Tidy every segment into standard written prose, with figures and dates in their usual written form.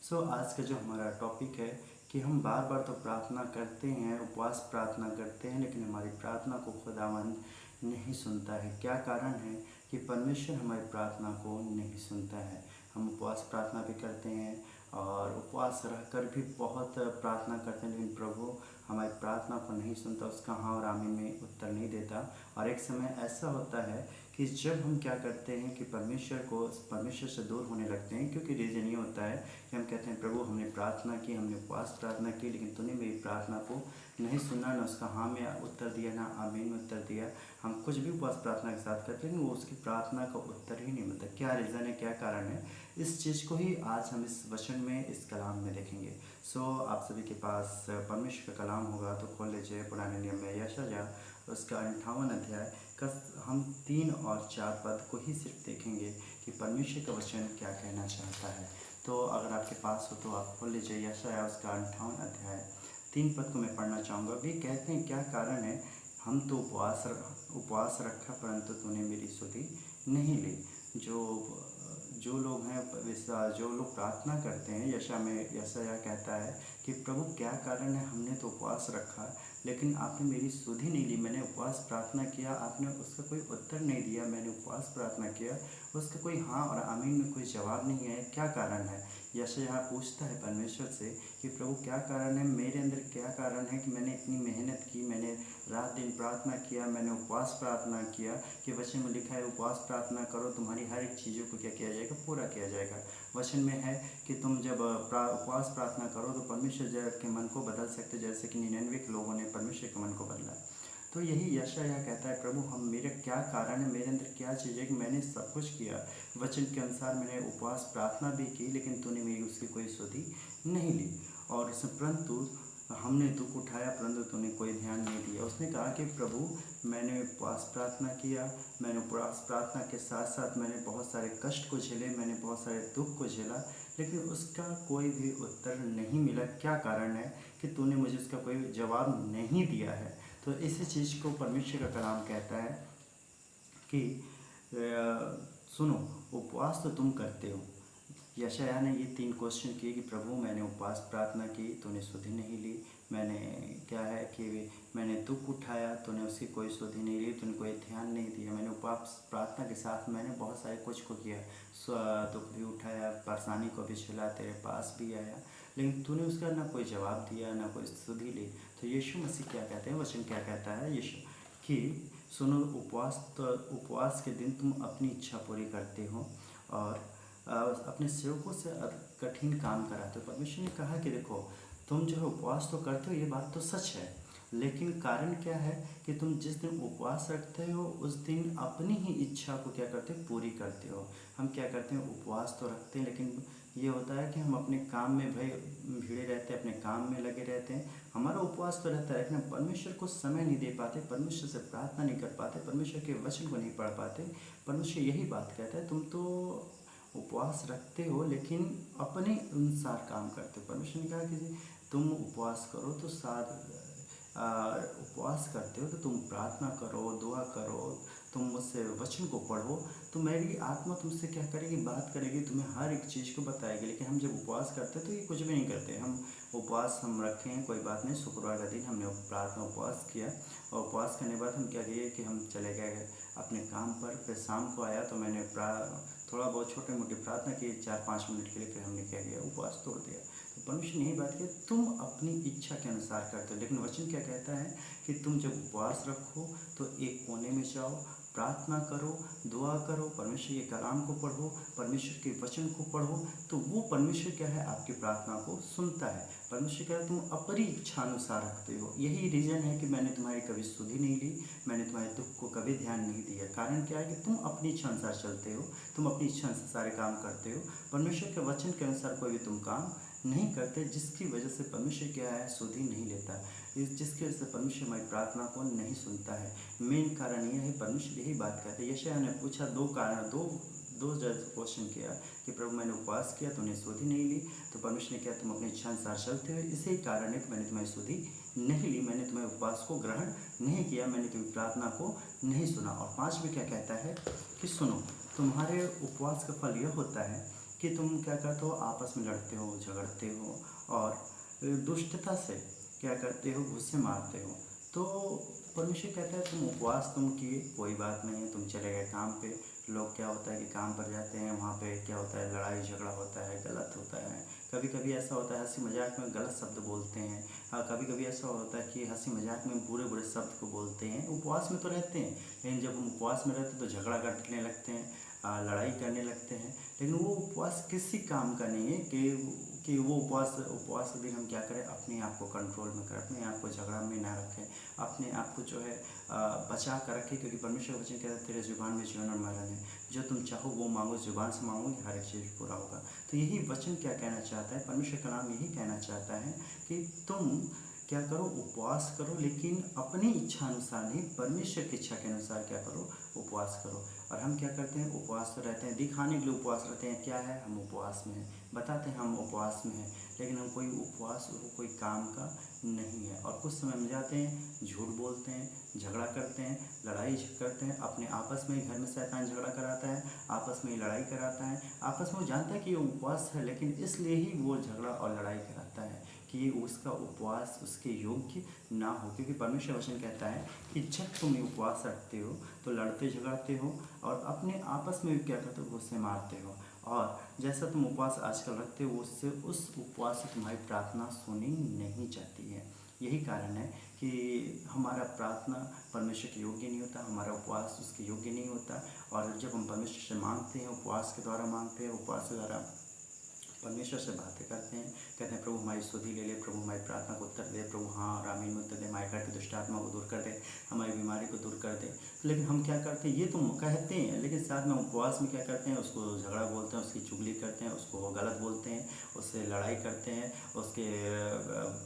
आज का जो हमारा टॉपिक है कि हम बार बार तो प्रार्थना करते हैं, उपवास प्रार्थना करते हैं, लेकिन हमारी प्रार्थना को खुदावंद नहीं सुनता है। क्या कारण है कि परमेश्वर हमारी प्रार्थना को नहीं सुनता है? हम उपवास प्रार्थना भी करते हैं और उपवास रहकर भी बहुत प्रार्थना करते हैं, लेकिन प्रभु हमारी प्रार्थना को नहीं सुनता, उसका हाँ और आमीन में उत्तर नहीं देता। और एक समय ऐसा होता है कि जब हम क्या करते हैं कि परमेश्वर से दूर होने लगते हैं, क्योंकि रीज़न ये होता है कि हम कहते हैं प्रभु हमने प्रार्थना की, हमने उपवास प्रार्थना की, लेकिन तूने मेरी प्रार्थना को नहीं सुना, ना उसका हाँ में उत्तर दिया, ना आमीन में उत्तर दिया। हम कुछ भी उपवास प्रार्थना के साथ करते हैं, लेकिन वो उसकी प्रार्थना का उत्तर ही नहीं मिलता। क्या रीज़न है, क्या कारण है? इस चीज़ को ही आज हम इस वचन में, इस कलाम में देखेंगे। आप सभी के पास परमेश्वर का कलाम होगा तो खोल लीजिए पुराने नियम में यशायाह उसका 58 अध्याय का हम 3 और 4 पद को ही सिर्फ देखेंगे कि परमेश्वर का वचन क्या कहना चाहता है। तो अगर आपके पास हो तो आप खोल लीजिए यशायाह उसका 58 अध्याय 3 पद को मैं पढ़ना चाहूँगा। भी कहते हैं क्या कारण है, हम तो उपवास रखा परंतु तूने मेरी सुधि नहीं ली। जो लोग हैं, जो लोग प्रार्थना करते हैं, यशायाह कहता है कि प्रभु क्या कारण है, हमने तो उपवास रखा लेकिन आपने मेरी सुधि नहीं ली। मैंने उपवास प्रार्थना किया, आपने उसका कोई उत्तर नहीं दिया। मैंने उपवास प्रार्थना किया, उसका कोई हाँ और आमीन में कोई जवाब नहीं है। क्या कारण है? यशायाह पूछता है परमेश्वर से कि प्रभु क्या कारण है, मेरे अंदर क्या कारण है कि मैंने इतनी मेहनत की, मैंने रात दिन प्रार्थना किया, मैंने उपवास प्रार्थना किया कि वचन में लिखा है उपवास प्रार्थना करो, तुम्हारी हर एक चीज़ों को क्या किया जाएगा, पूरा किया जाएगा। वचन में है कि तुम जब उपवास प्रार्थना करो तो परमेश्वर के मन को बदल सकते, जैसे कि 99 के लोगों ने परमेश्वर के मन को बदला। तो यही यशायाह कहता है प्रभु हम मेरे क्या कारण है, मेरे अंदर क्या चीज़ है कि मैंने सब कुछ किया, वचन के अनुसार मैंने उपवास प्रार्थना भी की, लेकिन तूने मेरी उसकी कोई सुधि नहीं ली। और परंतु हमने दुख उठाया परंतु तूने कोई ध्यान नहीं दिया। उसने कहा कि प्रभु मैंने उपवास प्रार्थना किया, मैंने उपवास प्रार्थना के साथ साथ मैंने बहुत सारे कष्ट को झेले, मैंने बहुत सारे दुख को झेला, लेकिन उसका कोई भी उत्तर नहीं मिला। क्या कारण है कि तूने मुझे उसका कोई जवाब नहीं दिया है? तो इसी चीज़ को परमेश्वर का कलाम कहता है कि सुनो, उपवास तो तुम करते हो। यशायाह ने ये 3 क्वेश्चन किए कि प्रभु मैंने उपवास प्रार्थना की, तूने सुधि नहीं ली। मैंने क्या है कि मैंने दुख उठाया, तूने उसकी कोई सुधि नहीं ली, तूने कोई ध्यान नहीं दिया। मैंने उपवास प्रार्थना के साथ मैंने बहुत सारे कुछ को किया, दुख भी उठाया, परेशानी को भी झेला, तेरे पास भी आया, लेकिन तूने उसका ना कोई जवाब दिया, ना कोई सुधि ली। तो यीशु मसीह क्या कहते हैं, वचन क्या कहता है यीशु कि सुनो, उपवास के दिन तुम अपनी इच्छा पूरी करते हो और अपने सेवकों से कठिन काम कराते हो। परमेश्वर ने कहा कि देखो तुम जो है उपवास तो करते हो, ये बात तो सच है, लेकिन कारण क्या है कि तुम जिस दिन उपवास रखते हो उस दिन अपनी ही इच्छा को क्या करते हो, पूरी करते हो। हम क्या करते हैं, उपवास तो रखते हैं, लेकिन ये होता है कि हम अपने काम में भाई भिड़े रहते हैं, अपने काम में लगे रहते हैं। हमारा उपवास तो रहता है, लेकिन हम परमेश्वर को समय नहीं दे पाते, परमेश्वर से प्रार्थना नहीं कर पाते, परमेश्वर के वचन को नहीं पढ़ पाते। परमेश्वर यही बात कहता है, तुम तो उपवास रखते हो लेकिन अपने अनुसार काम करते हो। परमेश्वर ने कहा कि तुम उपवास करो तो उपवास करते हो तो तुम प्रार्थना करो, दुआ करो, तुम मुझसे वचन को पढ़ो, तो मेरी आत्मा तुमसे क्या करेगी, बात करेगी, तुम्हें हर एक चीज़ को बताएगी। लेकिन हम जब उपवास करते हैं तो ये कुछ भी नहीं करते। हम रखे हैं, कोई बात नहीं, शुक्रवार का दिन हमने प्रार्थना उपवास किया और उपवास करने के बाद हम क्या किए कि हम चले गए अपने काम पर। फिर शाम को आया तो मैंने थोड़ा बहुत छोटी मोटी प्रार्थना की 4-5 मिनट के लिए, फिर हमने क्या किया, उपवास तोड़ दिया। तो परमेश्वर ने यही बात की, तुम अपनी इच्छा के अनुसार करते हो, लेकिन वचन क्या कहता है कि तुम जब उपवास रखो तो एक कोने में जाओ, प्रार्थना करो, दुआ करो, परमेश्वर के कलाम को पढ़ो, परमेश्वर के वचन को पढ़ो, तो वो परमेश्वर क्या है, आपकी प्रार्थना को सुनता है। परमेश्वर क्या है, तुम अपनी इच्छा अनुसार रखते हो। यही रीज़न है कि मैंने तुम्हारी कभी सुधि नहीं ली, मैंने तुम्हारे दुख को कभी ध्यान नहीं दिया। कारण क्या है कि तुम अपनी इच्छा अनुसार चलते हो, तुम अपनी इच्छा अनुसार सारे काम करते हो, परमेश्वर के वचन के अनुसार कोई भी तुम काम नहीं करते, जिसकी वजह से परमेश्वर क्या है, सुधि नहीं लेता, जिसकी वजह से परमेश्वर हमारी प्रार्थना को नहीं सुनता है। मेन कारण यह है, परमेश्वर यही बात कहते हैं। यशायाह ने पूछा दो क्वेश्चन किया कि प्रभु मैंने उपवास किया, तूने सुधि नहीं ली, तो परमेश्वर ने किया तुम अपनी इच्छा अनुसार चलते हो, इसी कारण है कि मैंने तुम्हारी सुधि नहीं ली, मैंने तुम्हारे उपवास को ग्रहण नहीं किया, मैंने तुम्हारी प्रार्थना को नहीं सुना। और 5 में क्या कहता है कि सुनो, तुम्हारे उपवास का फल यह होता है कि कि तुम क्या करते हो, आपस में लड़ते हो, झगड़ते हो और दुष्टता से क्या करते हो, गुस्से मारते हो। तो परमेश्वर कहता है तुम उपवास तुम किए, कोई बात नहीं है, तुम चले गए काम पे। लोग क्या होता है कि काम पर जाते हैं, वहाँ पे क्या होता है, लड़ाई झगड़ा होता है, गलत होता है। कभी कभी ऐसा होता है हंसी मजाक में गलत शब्द बोलते हैं। कभी कभी ऐसा होता है कि हंसी मजाक में बुरे बुरे शब्द को बोलते हैं। उपवास में तो रहते हैं, लेकिन जब हम उपवास में रहते हैं तो झगड़ा करने लगते हैं, लड़ाई करने लगते हैं। लेकिन वो उपवास किसी काम का नहीं है कि वो उपवास उपवास के दिन हम क्या करें, अपने आप को कंट्रोल में करें, अपने आप को झगड़ा में ना रखें, अपने आप को जो है बचा कर रखें। क्योंकि परमेश्वर का वचन कहता है तेरे जुबान में जीवन और मरण है, जो तुम चाहो वो मांगो, जुबान से मांगोगे हर एक चीज़ पूरा होगा। तो यही वचन क्या कहना चाहता है, परमेश्वर का नाम यही कहना चाहता है कि तुम क्या करो, उपवास करो, लेकिन अपनी इच्छा अनुसार नहीं, परमेश्वर की इच्छा के अनुसार क्या करो, उपवास करो। और हम क्या करते हैं, उपवास तो रहते हैं, दिखाने के लिए उपवास रहते हैं, क्या है, हम उपवास में हैं, बताते हैं हम उपवास में हैं, लेकिन हम कोई उपवास वो कोई काम का नहीं है। और कुछ समय में जाते हैं, झूठ बोलते हैं, झगड़ा करते हैं, लड़ाई करते हैं, अपने आपस में ही घर में शैतान झगड़ा कराता है, आपस में ही लड़ाई कराता है। आपस में वो जानता है कि ये उपवास है, लेकिन इसलिए ही वो झगड़ा और लड़ाई कराता है कि उसका उपवास उसके योग्य ना हो। क्योंकि परमेश्वर वचन कहता है कि जब तुम उपवास रखते हो तो लड़ते झगड़ते हो और अपने आपस में भी क्या करते हो, गुस्से मारते हो। और जैसा तुम उपवास आजकल रखते हो, उससे उस उपवास से तुम्हारी प्रार्थना सुनी नहीं जाती है। यही कारण है कि हमारा प्रार्थना परमेश्वर के योग्य नहीं होता, हमारा उपवास उसके योग्य नहीं होता। और जब हम परमेश्वर से मांगते हैं, उपवास के द्वारा मांगते हैं, उपवास के द्वारा परमेश्वर से बातें करते हैं, कहते हैं प्रभु हमारी स्तुति ले ले, प्रभु हमारी प्रार्थना को उत्तर दे, प्रभु हाँ और आमीन में उत्तर दे, हमारे घर की दुष्ट आत्मा को दूर कर दे, हमारी बीमारी को दूर कर दे। लेकिन हम क्या करते हैं, ये तो कहते हैं, लेकिन साथ में उपवास में क्या करते हैं, उसको झगड़ा बोलते हैं, उसकी चुगली करते हैं, उसको गलत बोलते हैं, उससे लड़ाई करते हैं, उसके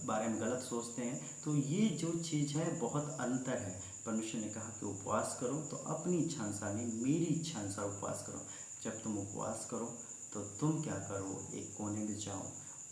बारे में गलत सोचते हैं। तो ये जो चीज़ है बहुत अंतर है। परमेश्वर ने कहा कि उपवास करो तो अपनी इच्छा अनुसार नहीं, मेरी इच्छा अनुसार उपवास करो। जब तुम उपवास करो तो तुम क्या करो, एक कोने में जाओ,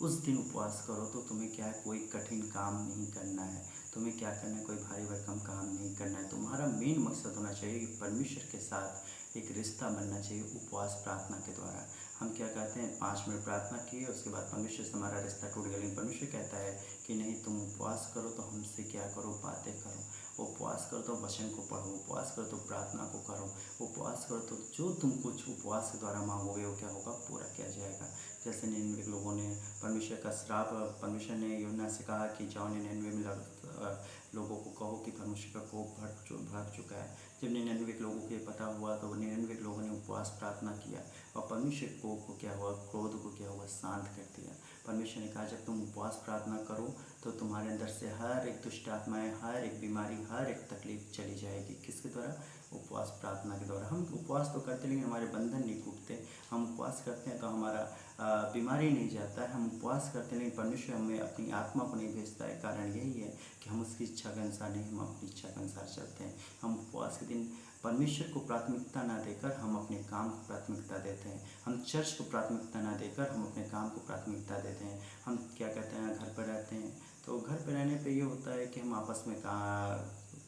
उस दिन उपवास करो। तो तुम्हें क्या है, कोई कठिन काम नहीं करना है, तुम्हें क्या करना है, कोई भारी भरकम काम नहीं करना है। तुम्हारा मेन मकसद होना चाहिए कि परमेश्वर के साथ एक रिश्ता बनना चाहिए। उपवास प्रार्थना के द्वारा हम क्या कहते हैं, 5 मिनट प्रार्थना किए, उसके बाद परमेश्वर से हमारा रिश्ता टूट गया। लेकिन परमेश्वर कहता है कि नहीं, तुम उपवास करो तो हमसे क्या करो, बातें करो, उपवास करो तो वचन को पढ़ो, उपवास करो तो प्रार्थना को करो, उपवास करो तो जो तुम कुछ उपवास के द्वारा मांगोगे वो क्या होगा, पूरा किया जाएगा। जैसे निन्वे के लोगों ने परमेश्वर का श्राप, परमेश्वर ने यूहन्ना से कहा कि जाओ निन्वे में लोगों को कहो कि परमेश्वर का कोप भड़क चुका है। जब 99 के लोगों को ये पता हुआ तो 99 के लोगों ने उपवास प्रार्थना किया और परमेश्वर को क्या हुआ, क्रोध को क्या हुआ, शांत कर दिया। परमेश्वर ने कहा जब तुम उपवास प्रार्थना करो तो तुम्हारे अंदर से हर एक दुष्ट आत्माएँ, हर एक बीमारी, हर एक तकलीफ चली जाएगी। किसके द्वारा, उपवास प्रार्थना के द्वारा। हम उपवास तो करते लेकिन हमारे बंधन नहीं टूटते। हम उपवास करते हैं तो हमारा बीमारी नहीं जाता है। हम उपवास करते हैं लेकिन परमेश्वर हमें अपनी आत्मा को नहीं भेजता है। कारण यही है कि हम उसकी इच्छा के अनुसार नहीं, हम अपनी इच्छा के अनुसार चलते हैं। हम उपवास के दिन परमेश्वर को प्राथमिकता ना देकर हम अपने काम को प्राथमिकता देते हैं। हम चर्च को प्राथमिकता ना देकर हम अपने काम को प्राथमिकता देते हैं। हम क्या कहते हैं, घर पर रहते हैं तो घर पर रहने पे ये होता है कि हम आपस में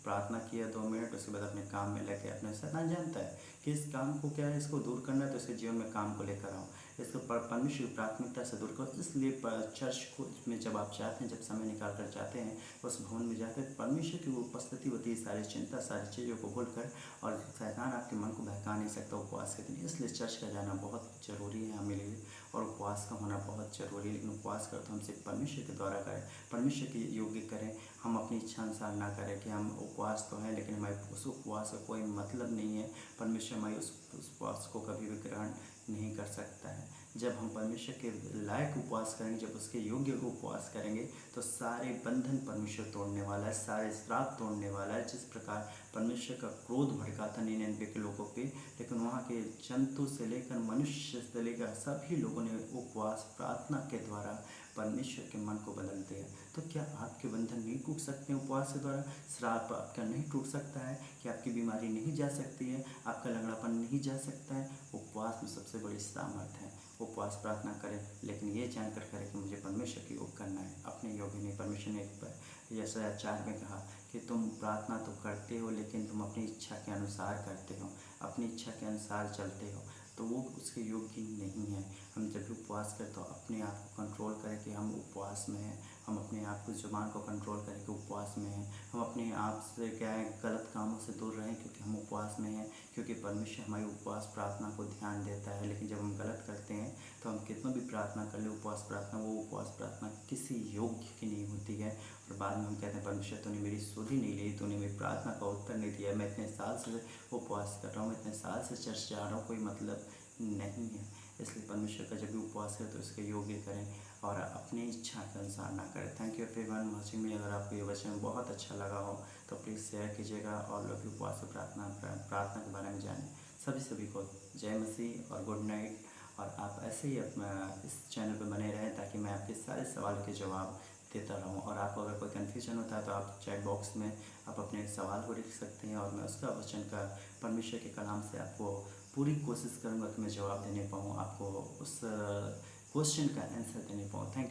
प्रार्थना किया 2 मिनट, उसके बाद अपने काम में लगे। अपने शैतान जानता है कि इस काम को क्या है, इसको दूर करना है, तो इसके जीवन में काम को लेकर आओ, इसको परमेश्वर की प्राथमिकता से दूर करो। इसलिए चर्च को में जब आप जाते हैं, जब समय निकाल कर जाते हैं, उस भवन में जाते हैं, परमेश्वर की उपस्थिति होती है, सारी चिंता, सारी चीज़ों को भूल कर, और शैतान आपके मन को बहका नहीं सकता उपवास के दिन। इसलिए चर्च का जाना बहुत ज़रूरी है हमें लिए, और उपवास का होना बहुत ज़रूरी है। लेकिन उपवास कर तो हम सिर्फ परमेश्वर के द्वारा करें, परमेश्वर के योग्य करें। हम अपनी इच्छा अनुसार ना करें कि हम उपवास तो हैं लेकिन हमारे उस उपवास का कोई मतलब नहीं है। परमेश्वर हमारे उस उपवास को कभी भी ग्रहण नहीं कर सकता है। जब हम परमेश्वर के लायक उपवास करेंगे, जब उसके योग्य उपवास करेंगे, तो सारे बंधन परमेश्वर तोड़ने वाला है, सारे श्राप तोड़ने वाला है। जिस प्रकार परमेश्वर का क्रोध भड़का था 99 के लोगों पे, लेकिन वहाँ के जंतु से लेकर मनुष्य से लेकर सभी लोगों ने उपवास प्रार्थना के द्वारा परमेश्वर के मन को बदल दिया। तो क्या आपके बंधन नहीं टूट सकते हैं उपवास के द्वारा? श्राप आपका नहीं टूट सकता है? कि आपकी बीमारी नहीं जा सकती है? आपका लंगड़ापन नहीं जा सकता है? उपवास में सबसे बड़ी सामर्थ है। उपवास प्रार्थना करें, लेकिन ये जानकर करें कि मुझे परमेश्वर की योग करना है, अपने योग्य नहीं। परमेश्वर ने जैसा 4 में कहा कि तुम प्रार्थना तो करते हो लेकिन तुम अपनी इच्छा के अनुसार करते हो, अपनी इच्छा के अनुसार चलते हो, तो वो उसके योग्य नहीं है। हम जब भी उपवास करें तो अपने आप को कंट्रोल करें कि हम उपवास में हैं, हम अपने आप को ज़ुबान को कंट्रोल करें कि उपवास में हैं, हम अपने आप से क्या है गलत कामों से दूर रहें क्योंकि हम उपवास में हैं, क्योंकि परमेश्वर हमारी उपवास प्रार्थना को ध्यान देता है। लेकिन जब हम गलत करते हैं तो हम कितना भी प्रार्थना कर लें, उपवास प्रार्थना, वो उपवास प्रार्थना किसी योग्य की नहीं होती है। और बाद में हम कहते हैं परमेश्वर तूने मेरी सुध ही नहीं ली, तूने मेरी प्रार्थना का उत्तर नहीं दिया, मैं इतने साल से उपवास कर रहा हूँ, इतने साल से चर्च जा रहा हूँ, कोई मतलब नहीं है। इसलिए परमेश्वर का जब भी उपवास करें तो इसके योग्य करें और अपनी इच्छा के अनुसार ना करें। Thank you everyone watching me. अगर आपको ये वचन बहुत अच्छा लगा हो तो प्लीज़ शेयर कीजिएगा और लोग उपवास और प्रार्थना के बारे में जानें। सभी को जय मसीह और गुड नाइट। और आप ऐसे ही अपना इस चैनल पर बने रहें ताकि मैं आपके सारे सवाल के जवाब देता रहूं। और आपको अगर कोई कन्फ्यूजन होता है तो आप चैट बॉक्स में आप अपने सवाल को लिख सकते हैं और मैं उसका वचन का परमेश्वर के कलाम से आपको पूरी कोशिश करूंगा कि मैं जवाब देने पाऊँ, आपको उस क्वेश्चन का आंसर देने पाऊँ। Thank you.